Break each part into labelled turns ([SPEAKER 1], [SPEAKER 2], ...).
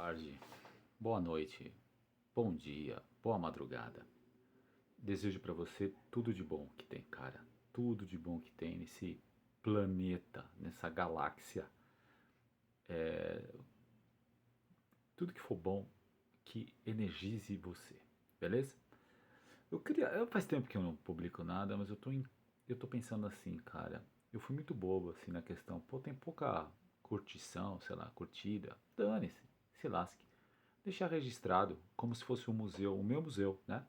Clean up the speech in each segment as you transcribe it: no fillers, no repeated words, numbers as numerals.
[SPEAKER 1] Tarde, boa noite, bom dia, boa madrugada. Desejo para você tudo de bom que tem, cara. Tudo de bom que tem nesse planeta, nessa galáxia. Tudo que for bom que energize você, beleza? Faz tempo que eu não publico nada, mas eu tô pensando assim, cara. Eu fui muito bobo assim na questão. Pô, tem pouca curtição, sei lá, curtida. Dane-se, se lasque. Deixar registrado como se fosse um museu, o meu museu, né?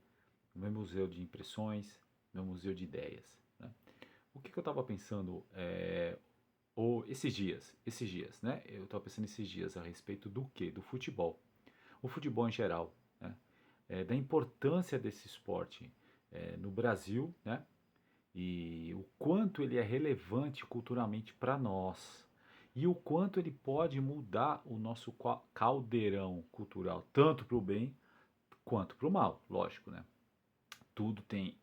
[SPEAKER 1] O meu museu de impressões, meu museu de ideias, né? O que eu estava pensando esses dias, né? Eu estava pensando esses dias a respeito do quê? Do futebol. O futebol em geral, né? Da importância desse esporte no Brasil, né? E o quanto ele é relevante culturalmente para nós. E o quanto ele pode mudar o nosso caldeirão cultural, tanto para o bem quanto para o mal, lógico, né? Tudo tem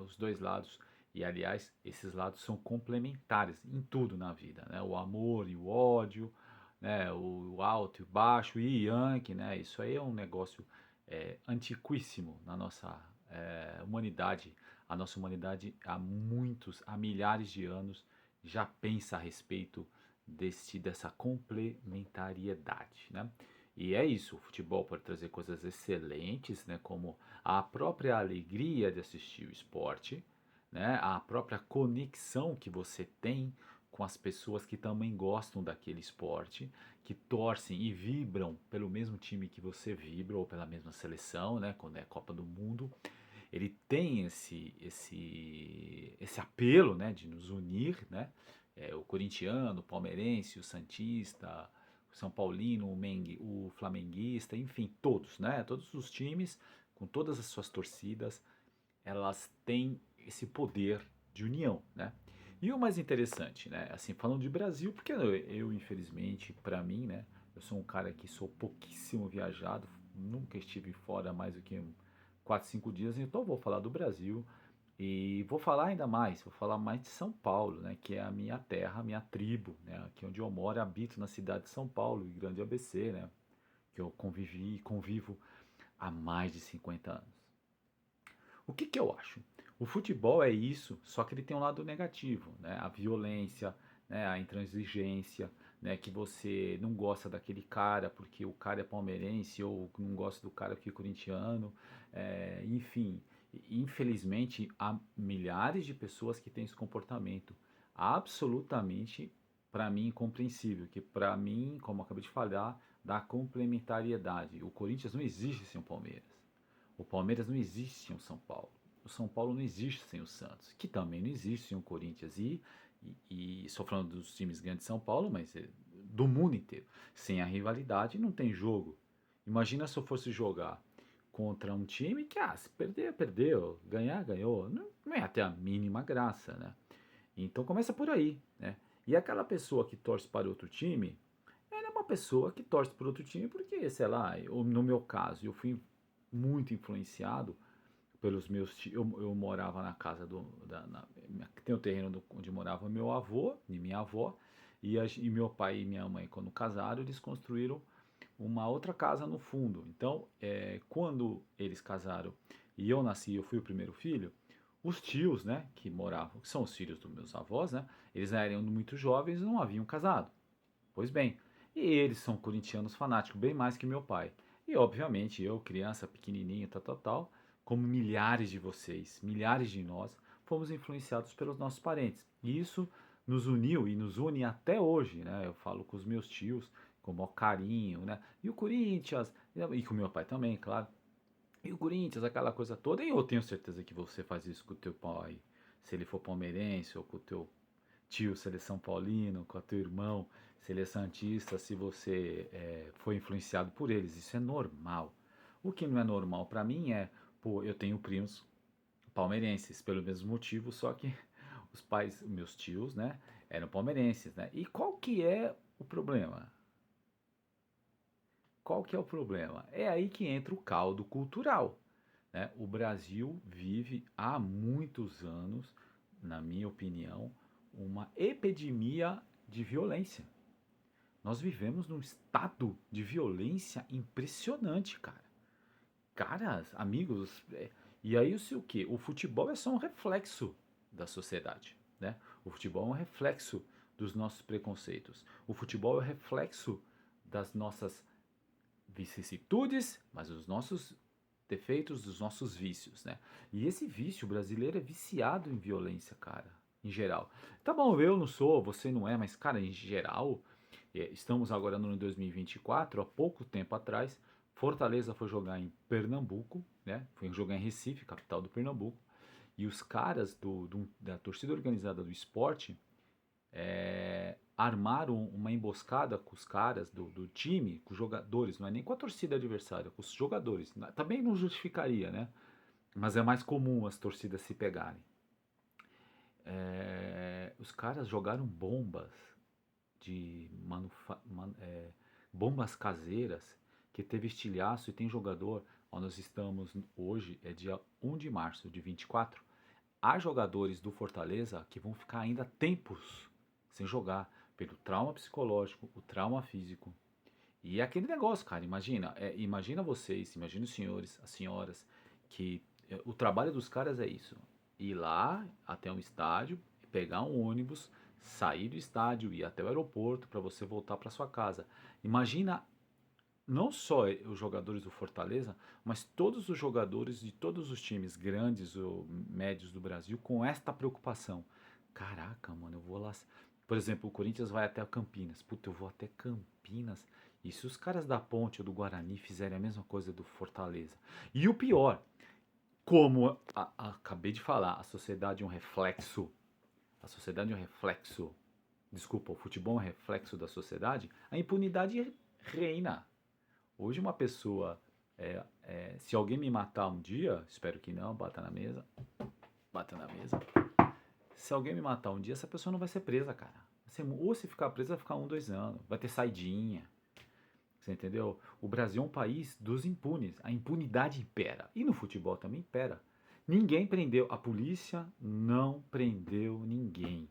[SPEAKER 1] os dois lados e, aliás, esses lados são complementares em tudo na vida, né? O amor e o ódio, né? O alto e o baixo e Yankee, né? Isso aí é um negócio antiquíssimo na nossa humanidade. A nossa humanidade há milhares de anos já pensa a respeito dessa complementariedade, né? E é isso, o futebol pode trazer coisas excelentes, né, como a própria alegria de assistir o esporte, né, a própria conexão que você tem com as pessoas que também gostam daquele esporte, que torcem e vibram pelo mesmo time que você vibra ou pela mesma seleção, né, quando é Copa do Mundo. Ele tem esse apelo, né, de nos unir, né, o corintiano, o palmeirense, o santista, o são paulino, o flamenguista, enfim, todos, né, todos os times com todas as suas torcidas, elas têm esse poder de união, né? E o mais interessante, né? Assim, falando de Brasil, porque infelizmente, para mim, né? Eu sou um cara que sou pouquíssimo viajado, nunca estive fora mais do que 4, 5 dias, então eu vou falar do Brasil e vou falar ainda mais, vou falar mais de São Paulo, né? Que é a minha terra, a minha tribo, né? Aqui onde eu moro, habito na cidade de São Paulo, em Grande ABC, né? Que eu convivi e convivo há mais de 50 anos. O que eu acho? O futebol é isso, só que ele tem um lado negativo, né? A violência, né? A intransigência, né? Que você não gosta daquele cara porque o cara é palmeirense ou não gosta do cara porque é corintiano, enfim. Infelizmente, há milhares de pessoas que têm esse comportamento absolutamente, para mim, incompreensível, que para mim, como eu acabei de falar, dá complementariedade. O Corinthians não existe sem o Palmeiras. O Palmeiras não existe sem o São Paulo. O São Paulo não existe sem o Santos, que também não existe sem o Corinthians. E só falando dos times grandes de São Paulo, mas do mundo inteiro. Sem a rivalidade não tem jogo. Imagina se eu fosse jogar contra um time que, se perder, perdeu, ganhar, ganhou. Não, não é até a mínima graça, né? Então começa por aí, né? E aquela pessoa que torce para outro time, ela é uma pessoa que torce para outro time porque, sei lá, no meu caso, eu fui muito influenciado pelos meus tios. Eu morava na casa tem o terreno onde morava meu avô e minha avó, e meu pai e minha mãe, quando casaram, eles construíram uma outra casa no fundo. Então, quando eles casaram e eu nasci, eu fui o primeiro filho, os tios, né, que moravam, que são os filhos dos meus avós, né, eles eram muito jovens e não haviam casado. Pois bem, e eles são corintianos fanáticos, bem mais que meu pai. E obviamente eu, criança, pequenininho, tal, tal, tal, como milhares de vocês, milhares de nós, fomos influenciados pelos nossos parentes. E isso nos uniu e nos une até hoje, né? Eu falo com os meus tios com o maior carinho, né? E o Corinthians, e com meu pai também, claro. E o Corinthians, aquela coisa toda. E eu tenho certeza que você faz isso com o teu pai, se ele for palmeirense, ou com o teu tio, se ele é São Paulino, com o teu irmão, se ele é santista, se você foi influenciado por eles. Isso é normal. O que não é normal para mim é, pô, eu tenho primos palmeirenses, pelo mesmo motivo, só que os pais, meus tios, né, eram palmeirenses, né? E qual que é o problema? Qual que é o problema? É aí que entra o caldo cultural, né? O Brasil vive há muitos anos, na minha opinião, uma epidemia de violência. Nós vivemos num estado de violência impressionante, cara. Caras, amigos, e aí o quê? O futebol é só um reflexo da sociedade, né? O futebol é um reflexo dos nossos preconceitos. O futebol é um reflexo das nossas vicissitudes, mas os nossos defeitos, dos nossos vícios, né? E esse vício brasileiro é viciado em violência, cara, em geral. Tá bom, eu não sou, você não é, mas, cara, em geral, estamos agora no ano 2024, há pouco tempo atrás, Fortaleza foi jogar em Pernambuco, né? Foi jogar em Recife, capital do Pernambuco, e os caras da torcida organizada do esporte armaram uma emboscada com os caras do time, com os jogadores, não é nem com a torcida adversária, com os jogadores. Também não justificaria, né? Mas é mais comum as torcidas se pegarem. Os caras jogaram bombas de bombas caseiras que teve estilhaço e tem jogador. Ó, nós estamos hoje, é dia 1 de março de 24. Há jogadores do Fortaleza que vão ficar ainda tempos sem jogar pelo trauma psicológico, o trauma físico. E é aquele negócio, cara, imagina vocês, imagina os senhores, as senhoras, que o trabalho dos caras é isso, ir lá até um estádio, pegar um ônibus, sair do estádio, ir até o aeroporto para você voltar para sua casa. Imagina não só os jogadores do Fortaleza, mas todos os jogadores de todos os times grandes ou médios do Brasil com esta preocupação. Caraca, mano, eu vou lá. Por exemplo, o Corinthians vai até Campinas. Puta, eu vou até Campinas. E se os caras da Ponte ou do Guarani fizerem a mesma coisa do Fortaleza? E o pior, como acabei de falar, a sociedade é um reflexo. A sociedade é um reflexo. Desculpa, o futebol é um reflexo da sociedade. A impunidade reina. Hoje uma pessoa, se alguém me matar um dia, espero que não, bata na mesa. Se alguém me matar um dia, essa pessoa não vai ser presa, cara. Ou se ficar presa, vai ficar 1, 2 anos. Vai ter saidinha. Você entendeu? O Brasil é um país dos impunes. A impunidade impera. E no futebol também impera. Ninguém prendeu. A polícia não prendeu ninguém.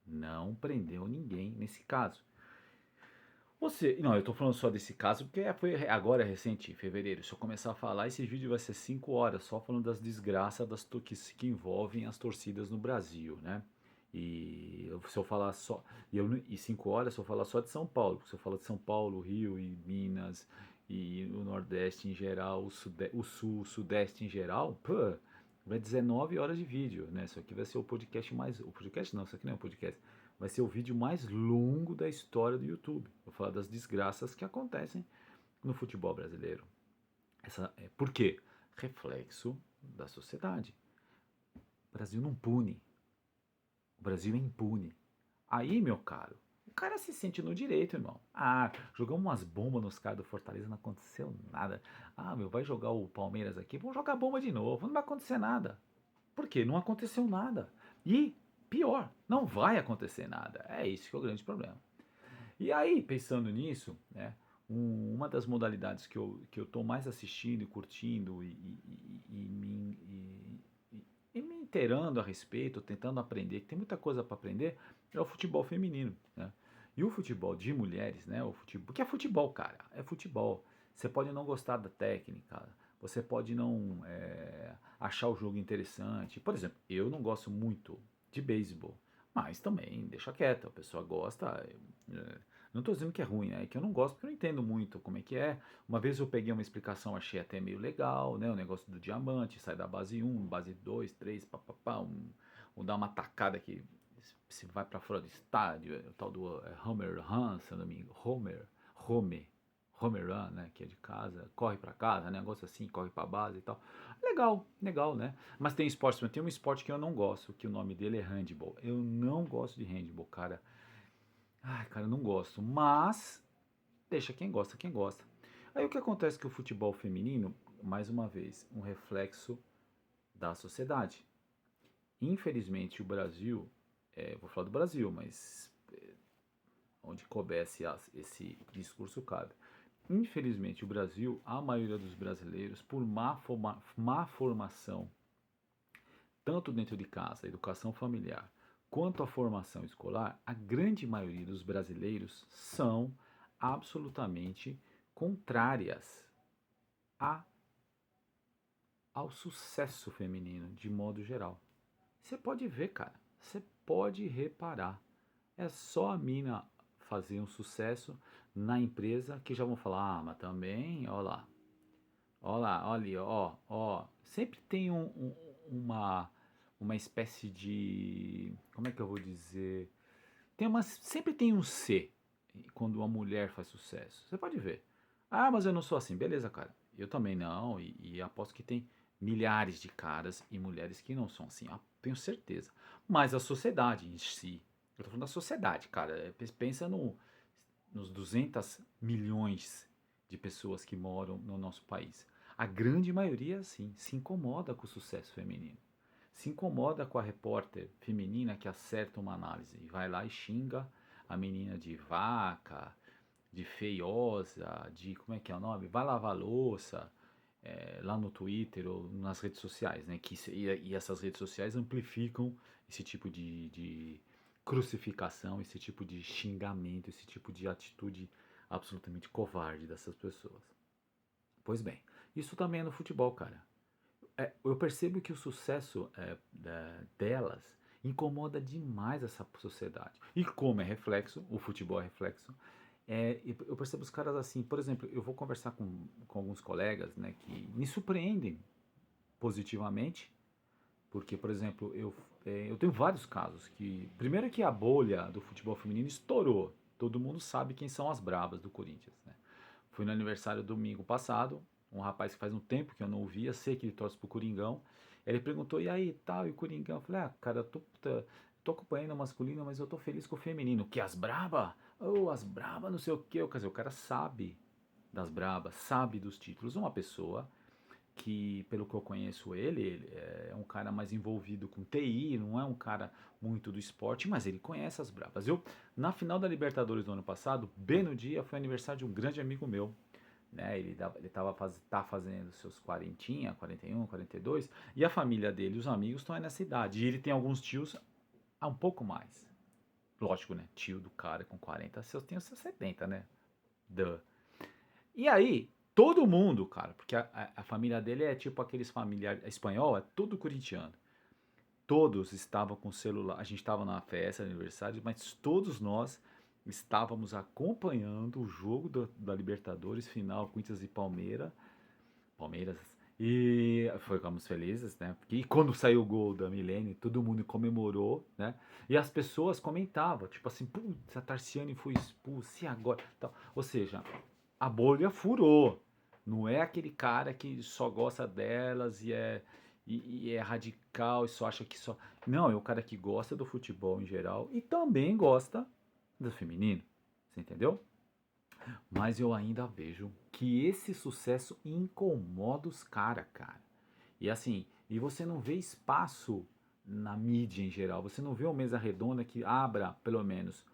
[SPEAKER 1] Não prendeu ninguém nesse caso. Não, eu tô falando só desse caso porque agora é recente, em fevereiro. Se eu começar a falar, esse vídeo vai ser 5 horas só falando das desgraças que envolvem as torcidas no Brasil, né? Se eu falar só. E 5 horas se eu falar só de São Paulo. Se eu falar de São Paulo, Rio e Minas e o Nordeste em geral, o Sul, o Sudeste em geral, pô, vai 19 horas de vídeo, né? Isso aqui vai ser o podcast mais. O podcast não, isso aqui não é um podcast, vai ser o vídeo mais longo da história do YouTube. Vou falar das desgraças que acontecem no futebol brasileiro. Por quê? Reflexo da sociedade. O Brasil não pune. O Brasil é impune. Aí, meu caro, o cara se sente no direito, irmão. Ah, jogamos umas bombas nos caras do Fortaleza, não aconteceu nada. Ah, meu, vai jogar o Palmeiras aqui, vamos jogar bomba de novo, não vai acontecer nada. Por quê? Não aconteceu nada. E, pior, não vai acontecer nada. É isso que é o grande problema. E aí, pensando nisso, né, uma das modalidades que eu tô mais assistindo e curtindo e me inteirando a respeito, tentando aprender, que tem muita coisa para aprender, é o futebol feminino, né? E o futebol de mulheres, né? O futebol, porque é futebol, cara, é futebol. Você pode não gostar da técnica, você pode não achar o jogo interessante. Por exemplo, eu não gosto muito de beisebol, mas também deixa quieto, a pessoa gosta. Não estou dizendo que é ruim, né? É que eu não gosto porque eu não entendo muito como é que é. Uma vez eu peguei uma explicação, achei até meio legal, né? O negócio do diamante, sai da base 1, base 2, 3, papapá, dá uma tacada que se vai para fora do estádio, o tal do Homer Run, se eu não me engano, Homer Run, né? Que é de casa, corre para casa, negócio assim, corre para base e tal. Legal, legal, né? Mas tem um esporte que eu não gosto, que o nome dele é handball. Eu não gosto de handball, cara. Ai, cara, eu não gosto. Mas deixa quem gosta, quem gosta. Aí o que acontece que o futebol feminino, mais uma vez, um reflexo da sociedade. Infelizmente o Brasil, vou falar do Brasil, mas onde couber esse discurso cabe. Infelizmente o Brasil, a maioria dos brasileiros, por má formação, tanto dentro de casa, educação familiar, quanto à formação escolar, a grande maioria dos brasileiros são absolutamente contrárias a, ao sucesso feminino, de modo geral. Você pode ver, cara, você pode reparar. É só a mina fazer um sucesso na empresa que já vão falar, ah, mas também, ó lá, olha ali, ó. Sempre tem uma espécie de, como é que eu vou dizer? Sempre tem um C quando uma mulher faz sucesso. Você pode ver. Ah, mas eu não sou assim. Beleza, cara. Eu também não. E aposto que tem milhares de caras e mulheres que não são assim. Eu tenho certeza. Mas a sociedade em si. Eu tô falando da sociedade, cara. Pensa nos 200 milhões de pessoas que moram no nosso país. A grande maioria, sim, se incomoda com o sucesso feminino. Se incomoda com a repórter feminina que acerta uma análise e vai lá e xinga a menina de vaca, de feiosa, de como é que é o nome? Vai lavar louça, lá no Twitter ou nas redes sociais, né? E essas redes sociais amplificam esse tipo de crucificação, esse tipo de xingamento, esse tipo de atitude absolutamente covarde dessas pessoas. Pois bem, isso também é no futebol, cara. Eu percebo que o sucesso delas incomoda demais essa sociedade. E como é reflexo, o futebol é reflexo, eu percebo os caras assim, por exemplo, eu vou conversar com alguns colegas, né, que me surpreendem positivamente, porque, por exemplo, eu tenho vários casos que, primeiro que a bolha do futebol feminino estourou, todo mundo sabe quem são as bravas do Corinthians, né? Fui no aniversário domingo passado, um rapaz que faz um tempo que eu não o via, sei que ele torce pro Coringão. Ele perguntou, e aí, tal, e o Coringão? Eu falei, ah, cara, tô acompanhando o masculino, mas eu tô feliz com o feminino. Que as braba? Oh, as braba, não sei o quê. Quer dizer, o cara sabe das brabas, sabe dos títulos. Uma pessoa que, pelo que eu conheço ele é um cara mais envolvido com TI, não é um cara muito do esporte, mas ele conhece as brabas. Na final da Libertadores do ano passado, bem no dia, foi aniversário de um grande amigo meu, né? Tá fazendo seus 40, 41, 42, e a família dele e os amigos estão aí nessa idade. E ele tem alguns tios um pouco mais. Lógico, né? Tio do cara com 40, seus tem os seus 70, né? Duh. E aí, todo mundo, cara, porque a família dele é tipo aqueles familiares espanhol, é tudo corintiano. Todos estavam com celular. A gente estava na festa, aniversário, mas todos nós estávamos acompanhando o jogo da Libertadores final, Corinthians e Palmeiras. E ficamos felizes, né? E quando saiu o gol da Milene, todo mundo comemorou, né? E as pessoas comentavam, tipo assim, putz, a Tarciane foi expulsa, e agora? Então, ou seja, a bolha furou. Não é aquele cara que só gosta delas e é radical e só acha que só. Não, é o cara que gosta do futebol em geral e também gosta do feminino. Você entendeu? Mas eu ainda vejo que esse sucesso incomoda os caras, cara. E assim, e você não vê espaço na mídia em geral. Você não vê uma mesa redonda que abra, pelo menos.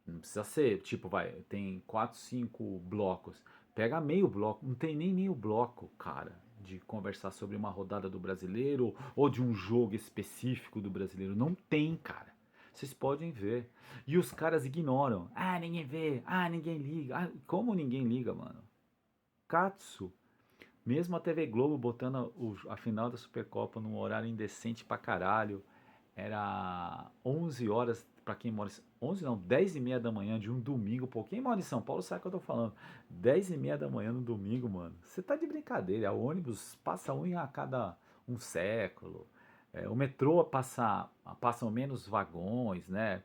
[SPEAKER 1] Não precisa ser, tipo, vai, tem 4, 5 blocos. Pega meio bloco, não tem nem meio bloco, cara, de conversar sobre uma rodada do brasileiro ou de um jogo específico do brasileiro. Não tem, cara. Vocês podem ver. E os caras ignoram. Ah, ninguém vê. Ah, ninguém liga. Ah, como ninguém liga, mano? Katsu. Mesmo a TV Globo botando a final da Supercopa num horário indecente pra caralho. Era 11 horas pra quem mora. 11 não, 10 e meia da manhã de um domingo. Pô, quem mora em São Paulo sabe o que eu tô falando. 10 e meia da manhã no domingo, mano. Você tá de brincadeira. O ônibus passa um a cada um século. O metrô passam menos vagões, né?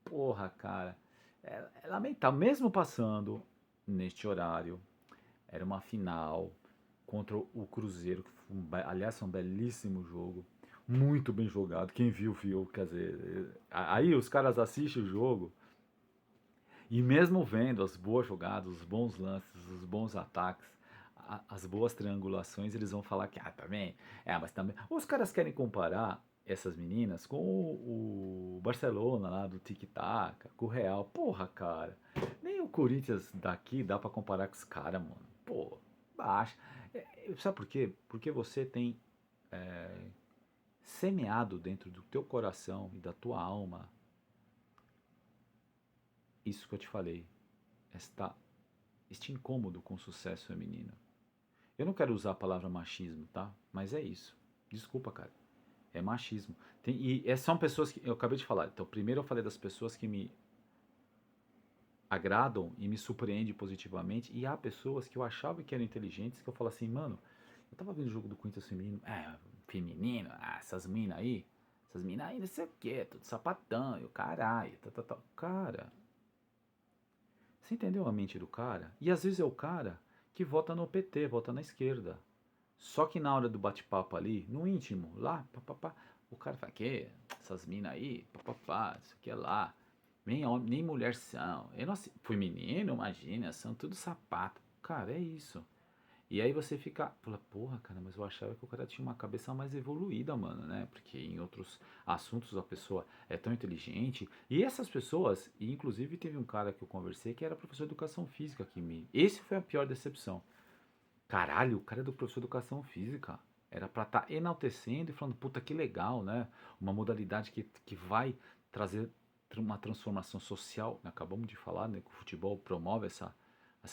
[SPEAKER 1] Porra, cara. É lamentável. Mesmo passando neste horário, era uma final contra o Cruzeiro, que foi aliás, foi um belíssimo jogo. Muito bem jogado. Quem viu, viu. Quer dizer, aí os caras assistem o jogo e mesmo vendo as boas jogadas, os bons lances, os bons ataques, as boas triangulações, eles vão falar que, também. Mas também. Os caras querem comparar essas meninas com o Barcelona lá do Tic Tac, com o Real. Porra, cara. Nem o Corinthians daqui dá pra comparar com os caras, mano. Pô, baixa. Sabe por quê? Porque você tem semeado dentro do teu coração e da tua alma, isso que eu te falei, esta, este incômodo com o sucesso feminino. Eu não quero usar a palavra machismo, tá? Mas é isso. Desculpa, cara. É machismo. São pessoas que. Eu acabei de falar. Então, primeiro eu falei das pessoas que me agradam e me surpreendem positivamente. E há pessoas que eu achava que eram inteligentes, que eu falo assim, mano, eu tava vendo o jogo do Corinthians feminino, essas minas aí, não sei o que, tudo sapatão, e o caralho, tá. Cara, você entendeu a mente do cara? E às vezes é o cara que vota no PT, vota na esquerda. Só que na hora do bate-papo ali, no íntimo, lá, papapá, o cara fala, que essas minas aí, papapá, isso aqui é lá. Nem homem, nem mulher são. Eu não fui menino, imagina, são tudo sapato. Cara, é isso. E aí você fica, fala, porra, cara, mas eu achava que o cara tinha uma cabeça mais evoluída, mano, né? Porque em outros assuntos a pessoa é tão inteligente. E essas pessoas, e inclusive teve um cara que eu conversei que era professor de educação física que me. Esse foi a pior decepção. Caralho, o cara é do professor de educação física. Era pra estar enaltecendo e falando, puta, que legal, né? Uma modalidade que vai trazer uma transformação social. Acabamos de falar, né, que o futebol promove essa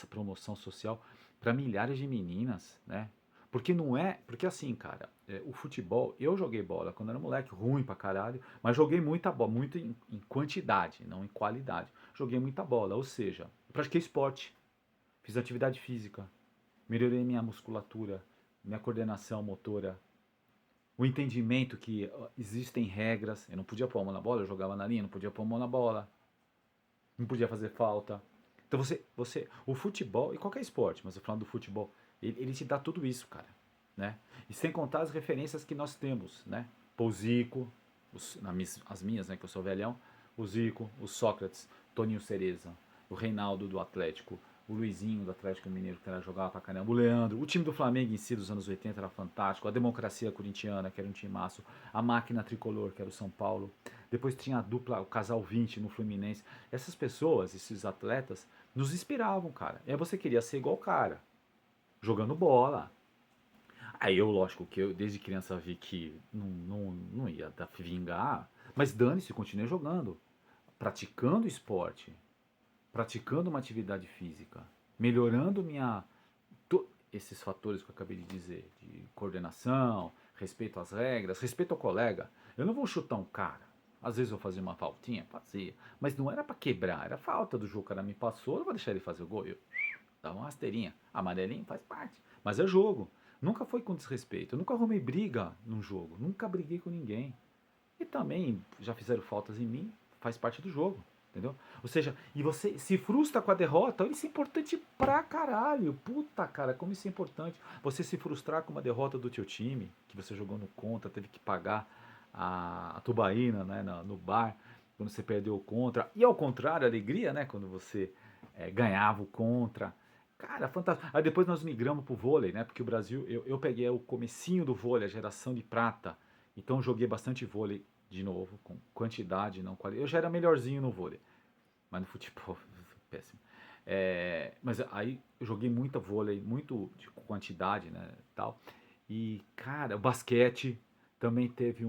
[SPEAKER 1] promoção social para milhares de meninas, né? Porque não é. Porque assim, cara, o futebol. Eu joguei bola quando era moleque, ruim pra caralho, mas joguei muita bola, muito em quantidade, não em qualidade. Joguei muita bola, ou seja, pratiquei esporte, fiz atividade física, melhorei minha musculatura, minha coordenação motora, o entendimento que existem regras. Eu não podia pôr a mão na bola, eu jogava na linha, não podia pôr a mão na bola, não podia fazer falta. Então o futebol, e qualquer esporte, mas eu falando do futebol, ele te dá tudo isso, cara, né? E sem contar as referências que nós temos, né? O Zico, as minhas, né, que eu sou velhão, o Zico, o Sócrates, Toninho Cereza, o Reinaldo do Atlético, o Luizinho do Atlético Mineiro, que era jogar pra caramba, o Leandro, o time do Flamengo em si dos anos 80 era fantástico, a democracia corintiana, que era um timaço, a máquina tricolor, que era o São Paulo, depois tinha a dupla, o casal 20 no Fluminense. Essas pessoas, esses atletas, nos inspiravam, cara. E aí você queria ser igual o cara, jogando bola. Aí eu, lógico, que eu desde criança vi que não ia vingar, mas dane-se, continuei jogando, praticando esporte, praticando uma atividade física, melhorando esses fatores que eu acabei de dizer, de coordenação, respeito às regras, respeito ao colega. Eu não vou chutar um cara. Às vezes eu fazia uma faltinha, fazia, mas não era para quebrar, era falta do jogo. O cara me passou, eu não vou deixar ele fazer o gol. Eu dava uma rasteirinha, amarelinho faz parte, mas é jogo. Nunca foi com desrespeito, eu nunca arrumei briga num jogo, nunca briguei com ninguém. E também já fizeram faltas em mim, faz parte do jogo, entendeu? Ou seja, e você se frustra com a derrota, isso é importante pra caralho. Puta, cara, como isso é importante. Você se frustrar com uma derrota do teu time, que você jogou no contra, teve que pagar a tubaína, né, no bar, quando você perdeu o contra. E ao contrário, a alegria, né, quando você ganhava o contra. Cara, fantástico. Aí depois nós migramos pro vôlei, né? Porque o Brasil, eu peguei o comecinho do vôlei, a geração de prata. Então joguei bastante vôlei de novo, com quantidade, não qualidade. Eu já era melhorzinho no vôlei, mas no futebol, péssimo. Mas aí eu joguei muita vôlei, muito de quantidade, né, tal. E, cara, o basquete também teve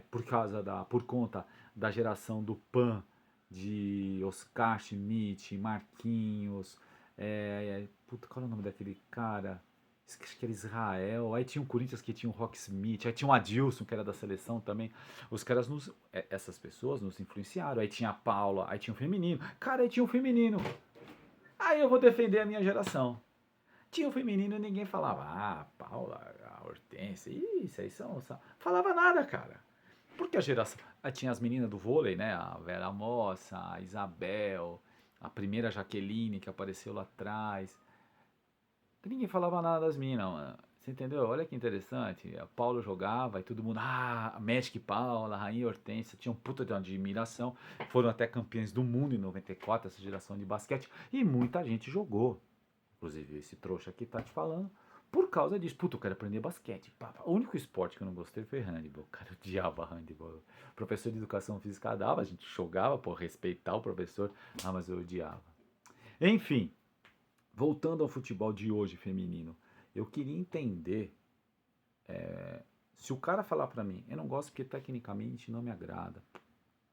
[SPEAKER 1] por conta da geração do PAN, de Oscar Schmidt, Marquinhos, puta, qual era o nome daquele cara? Acho que era Israel. Aí tinha o Corinthians que tinha o Rock Smith. Aí tinha o Adilson, que era da seleção também. Os caras essas pessoas nos influenciaram. Aí tinha a Paula, aí tinha o feminino. Cara, aí tinha o feminino. Aí eu vou defender a minha geração. Tinha o feminino e ninguém falava. Ah, Paula, a Hortência. Isso aí são. Falava nada, cara. Porque a geração. Aí tinha as meninas do vôlei, né? A Vera Mossa, a Isabel, a primeira Jaqueline que apareceu lá atrás. Ninguém falava nada das minas, mano. Você entendeu? Olha que interessante. A Paulo jogava e todo mundo, a Magic Paula, a Rainha Hortência, tinham puta de admiração. Foram até campeões do mundo em 94, essa geração de basquete. E muita gente jogou. Inclusive esse trouxa aqui tá te falando. Por causa disso. Puta, eu quero aprender basquete. O único esporte que eu não gostei foi handball. Cara, eu odiava handball. O professor de educação física dava, a gente jogava por respeitar o professor. Mas eu odiava. Enfim, voltando ao futebol de hoje feminino, eu queria entender Se o cara falar pra mim, eu não gosto porque tecnicamente não me agrada,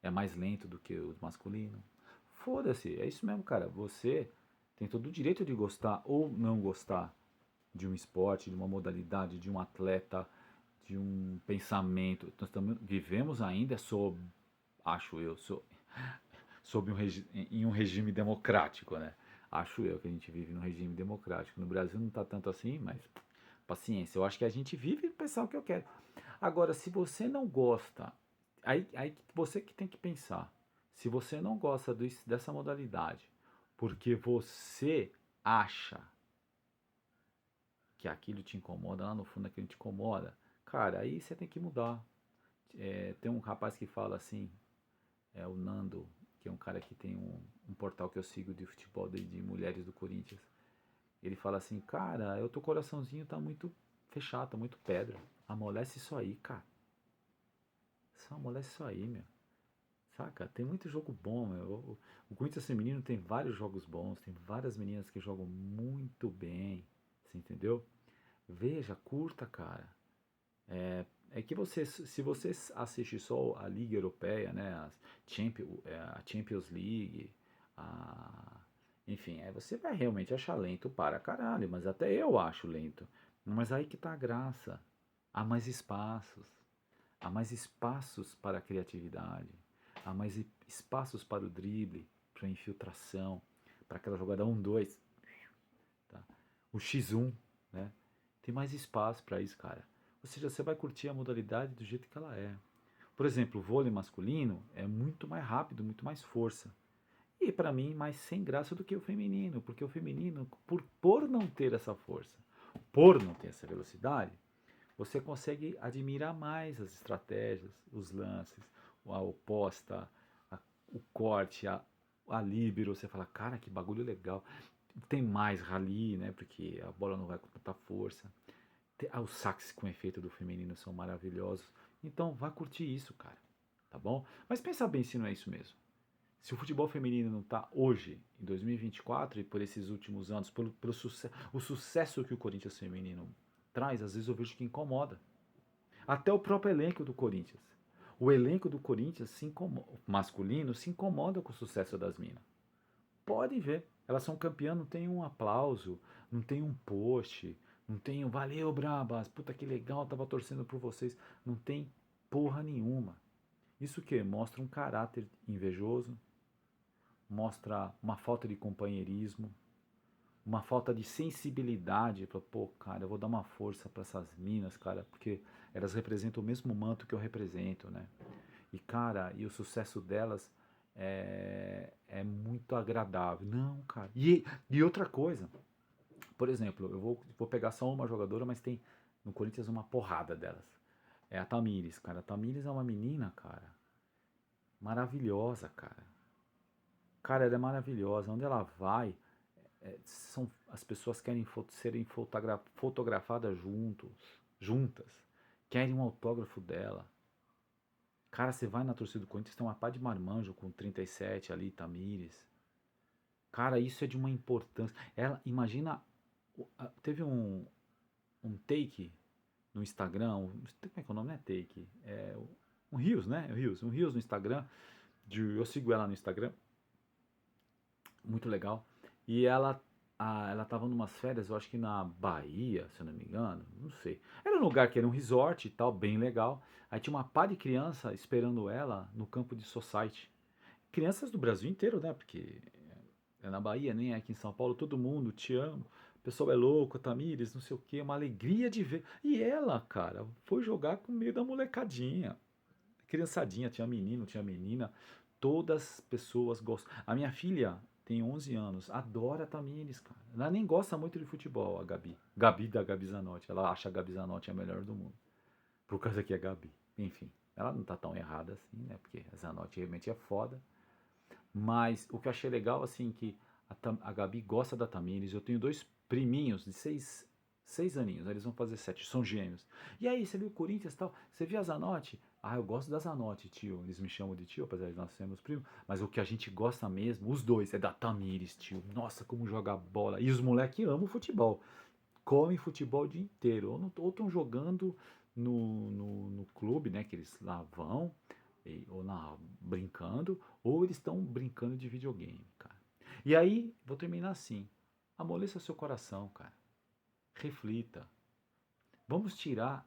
[SPEAKER 1] é mais lento do que o masculino, foda-se, é isso mesmo, cara. Você tem todo o direito de gostar ou não gostar de um esporte, de uma modalidade, de um atleta, de um pensamento. Nós vivemos ainda sob, acho eu, sob em um regime democrático, né? Acho eu que a gente vive num regime democrático. No Brasil não está tanto assim, mas paciência. Eu acho que a gente vive e pensar o que eu quero. Agora, se você não gosta, aí você que tem que pensar. Se você não gosta dessa modalidade, porque você acha que aquilo te incomoda, lá no fundo aquilo te incomoda, cara, aí você tem que mudar. Tem um rapaz que fala assim, é o Nando, que é um cara que tem um portal que eu sigo de futebol de mulheres do Corinthians. Ele fala assim, cara, eu teu coraçãozinho tá muito fechado, tá muito pedra. Amolece isso aí, cara. Só amolece isso aí, meu. Saca? Tem muito jogo bom, meu. O Corinthians feminino tem vários jogos bons, tem várias meninas que jogam muito bem. Você entendeu? Veja, curta, cara. É que você, se você assiste só a Liga Europeia, né, a Champions League, a, enfim, aí você vai realmente achar lento para caralho, mas até eu acho lento. Mas aí que tá a graça. Há mais espaços. Há mais espaços para a criatividade. Há mais espaços para o drible, para a infiltração, para aquela jogada 1-2, tá? O X1, né? Tem mais espaço para isso, cara. Ou seja, você vai curtir a modalidade do jeito que ela é. Por exemplo, o vôlei masculino é muito mais rápido, muito mais força. E para mim, mais sem graça do que o feminino, porque o feminino, por não ter essa força, por não ter essa velocidade, você consegue admirar mais as estratégias, os lances, a oposta, a, o corte, a líbero. Você fala, cara, que bagulho legal. Tem mais rally, né? Porque a bola não vai com tanta força. Os saques com efeito do feminino são maravilhosos. Então, vá curtir isso, cara. Tá bom? Mas pensa bem se não é isso mesmo. Se o futebol feminino não está hoje, em 2024, e por esses últimos anos, o sucesso que o Corinthians feminino traz, às vezes eu vejo que incomoda. Até o próprio elenco do Corinthians. O elenco do Corinthians masculino se incomoda com o sucesso das minas. Podem ver. Elas são campeãs, não tem um aplauso, não tem um post, não tem um valeu, Brabas, puta que legal, tava torcendo por vocês. Não tem porra nenhuma. Isso que mostra um caráter invejoso, mostra uma falta de companheirismo, uma falta de sensibilidade. Pô, cara, eu vou dar uma força para essas minas, cara, porque elas representam o mesmo manto que eu represento, né? E, cara, e o sucesso delas é muito agradável. Não, cara. E outra coisa, por exemplo, eu vou pegar só uma jogadora, mas tem no Corinthians uma porrada delas. É a Tamires, cara. A Tamires é uma menina, cara, maravilhosa, cara. Cara, ela é maravilhosa. Onde ela vai, as pessoas querem serem fotografadas juntas. Querem um autógrafo dela. Cara, você vai na torcida do Corinthians, tem uma pá de marmanjo com 37 ali, Tamires. Cara, isso é de uma importância. Ela, imagina, teve um take no Instagram, como é que é o nome? Não é take, um Reels, né? Um Reels no Instagram. Eu sigo ela no Instagram, muito legal. E ela tava numas férias, eu acho que na Bahia, se eu não me engano, não sei. Era um lugar que era um resort e tal, bem legal. Aí tinha uma pá de criança esperando ela no campo de society. Crianças do Brasil inteiro, né? Porque é na Bahia, nem é aqui em São Paulo, todo mundo te ama. O pessoal é louco, Tamires, não sei o que, uma alegria de ver. E ela, cara, foi jogar com meio da molecadinha. Criançadinha, tinha menino, tinha menina. Todas as pessoas gostam. A minha filha tem 11 anos, adora Tamires, cara. Ela nem gosta muito de futebol, a Gabi. Gabi da Gabi Zanotti. Ela acha a Gabi Zanotti a melhor do mundo. Por causa que é Gabi. Enfim, ela não tá tão errada assim, né? Porque a Zanotti realmente é foda. Mas o que eu achei legal, assim, que a Gabi gosta da Tamires. Eu tenho dois priminhos de seis aninhos, eles vão fazer 7, são gêmeos. E aí, você viu o Corinthians e tal? Você viu a Zanotti? Ah, eu gosto da Zanotti, tio. Eles me chamam de tio, apesar de nós sermos primos. Mas o que a gente gosta mesmo, os dois, é da Tamires, tio. Nossa, como joga bola. E os moleques amam futebol. Comem futebol o dia inteiro. Ou estão jogando no clube, né, que eles lá vão, ou lá brincando, ou eles estão brincando de videogame, cara. E aí, vou terminar assim. Amoleça seu coração, cara. Reflita. Vamos tirar,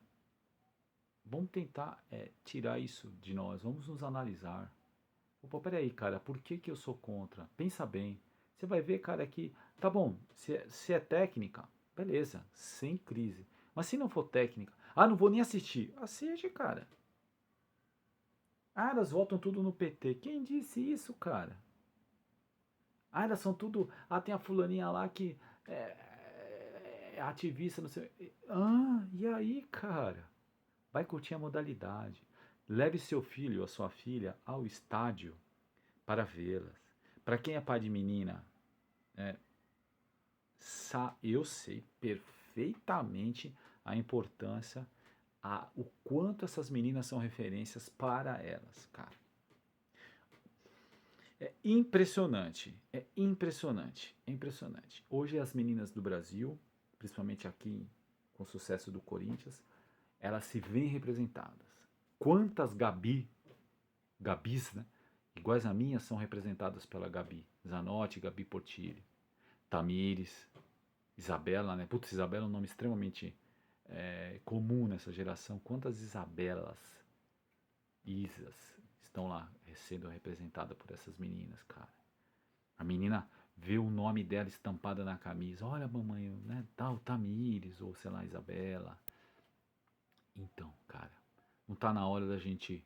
[SPEAKER 1] vamos tentar tirar isso de nós. Vamos nos analisar. Opa, peraí, cara, por que que eu sou contra? Pensa bem. Você vai ver, cara, que tá bom, se é técnica, beleza, sem crise. Mas se não for técnica, não vou nem assistir. Assiste, cara. Elas votam tudo no PT. Quem disse isso, cara? Elas são tudo. Tem a fulaninha lá que é ativista, não sei. E aí, cara? Vai curtir a modalidade. Leve seu filho ou sua filha ao estádio para vê-las. Para quem é pai de menina, é, eu sei perfeitamente a importância, o quanto essas meninas são referências para elas, cara. É impressionante, é impressionante, é impressionante. Hoje as meninas do Brasil, principalmente aqui com o sucesso do Corinthians, elas se veem representadas. Quantas Gabis, né, iguais a minha, são representadas pela Gabi Zanotti, Gabi Portillo, Tamires, Isabela, né? Putz, Isabela é um nome extremamente comum nessa geração. Quantas Isabelas, Isas, estão lá sendo representadas por essas meninas, cara? A menina vê o nome dela estampado na camisa. Olha, mamãe, né? Tal, Tamires, ou sei lá, Isabela. Então, cara, não tá na hora da gente.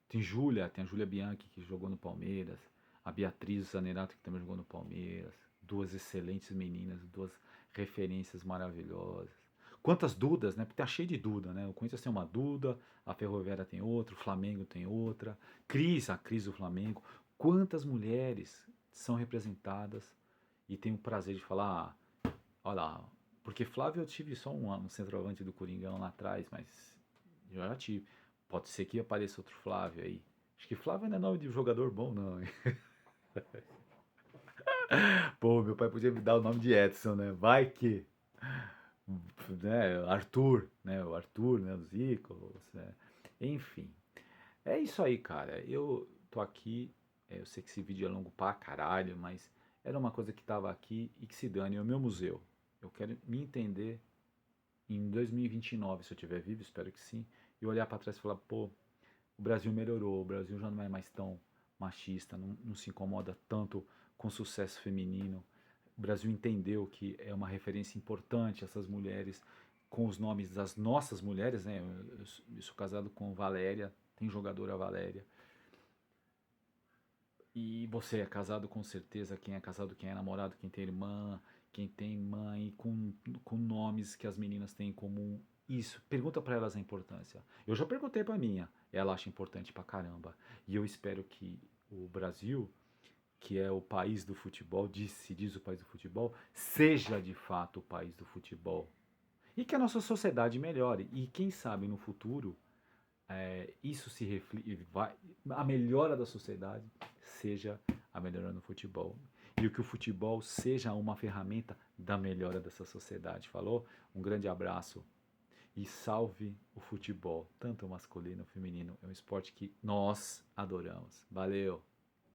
[SPEAKER 1] Tem a Júlia Bianchi que jogou no Palmeiras, a Beatriz Zanerato que também jogou no Palmeiras, duas excelentes meninas, duas referências maravilhosas. Quantas Dudas, né? Porque tá cheio de Duda, né? O Corinthians tem uma Duda, a Ferroviária tem outra, o Flamengo tem outra, a Cris do Flamengo. Quantas mulheres são representadas e tenho o prazer de falar, olha lá, porque Flávio eu tive só um centroavante do Coringão lá atrás, mas eu já tive. Pode ser que apareça outro Flávio aí. Acho que Flávio não é nome de jogador bom, não. Pô, meu pai podia me dar o nome de Edson, né? Vai que. Né? Arthur, né? O Arthur, né? O Zico. Né? Enfim. É isso aí, cara. Eu tô aqui. Eu sei que esse vídeo é longo pra caralho, mas era uma coisa que tava aqui e que se dane. É o meu museu. Eu quero me entender em 2029, se eu estiver vivo, espero que sim, e olhar para trás e falar, pô, o Brasil melhorou, o Brasil já não é mais tão machista, não se incomoda tanto com o sucesso feminino. O Brasil entendeu que é uma referência importante essas mulheres com os nomes das nossas mulheres, né? Eu sou casado com Valéria, tem jogadora Valéria. E você é casado com certeza, quem é casado, quem é namorado, quem tem irmã, quem tem mãe, com nomes que as meninas têm em comum. Isso, pergunta para elas a importância. Eu já perguntei para minha, ela acha importante pra caramba. E eu espero que o Brasil, que é o país do futebol, se diz o país do futebol, seja de fato o país do futebol. E que a nossa sociedade melhore. E quem sabe no futuro isso se reflete, a melhora da sociedade seja a melhora no futebol. E que o futebol seja uma ferramenta da melhora dessa sociedade. Falou? Um grande abraço e salve o futebol, tanto o masculino como o feminino. É um esporte que nós adoramos. Valeu!